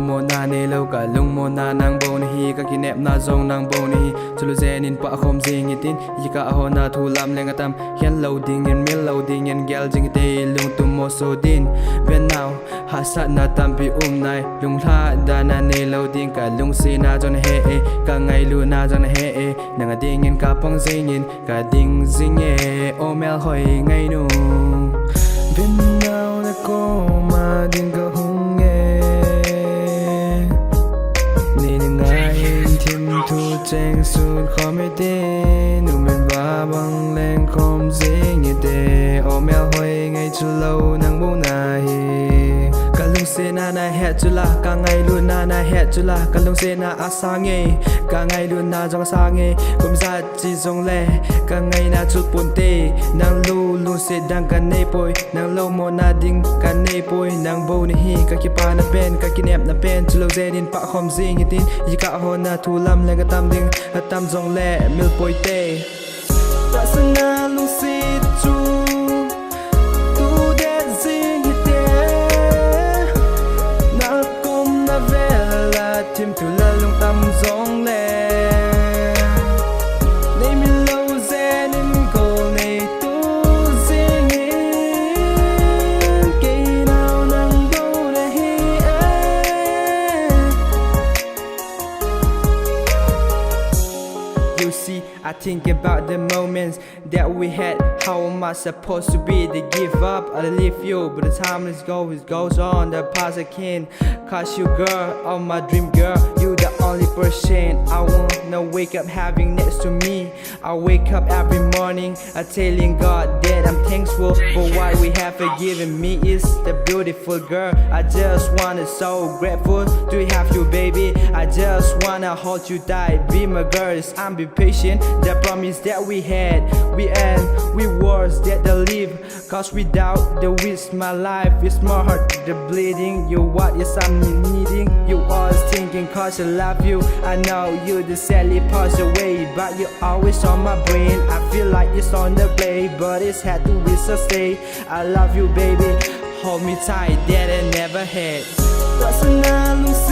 mo na ne lo ka lung mo na nang bo ni hi ka kinep na zong nang bo ni chulu zenin pa khom jing itin yika ho na thu lam leng atam hian loading and mil loading and gel jing te lung tu mo so din when now hasa na tam pi nai lung tha da na ne loading ka lung si na jon he e ka ngai lu na jon he e nang ding in ka pong jing in ka ding jing e o mel hoi ngai nu when now na ko ma ding ka hung e ni ngai tim thu cheng su comedy nu men ba bang leng khom jing e de o mel hoi ngai chu lo nang bu na hi kalung se na na he chula ka ngai lu na na he chula kalung se na asange ka ngai lu na jong sange kum za chi jong le ka ngai na chu pun te nang lu lu se dang ka nei poi nang lo mo na ding ka nei poi nang bo ni hi ka ki pa na pen ka ki nep na pen chulo zenin pa khom jing itin yika ho na thu lam le ka tam ding tam jong le mil poi te TAHSANNA LUNGSET chu tim tu la lung tam zong le nei mi lo zen in go nei tu sing in ke now nang go na hi you see I think about the moments that we had. How am I supposed to be to give up or to leave you? But the time is go, it goes on. The past I can't. Cause you girl, oh my dream girl, you the only person I wanna wake up having next to me. I wake up every morning, I telling God that I'm thankful for what we have forgiven me. Is the beautiful girl. I just wanna so grateful to have you, baby. I just wanna hold you tight, be my girl. I'm be patient. The promise that we had, we end, we words that they live. Cause without the wish, my life is my heart, the bleeding. You what, yes I'm needing. You always thinking cause I love you. I know you the sadly pass away, but you're always on my brain. I feel like it's on the play, but it's had to be so stay. I love you baby, hold me tight that I never had. TAHSANNA LUNGSET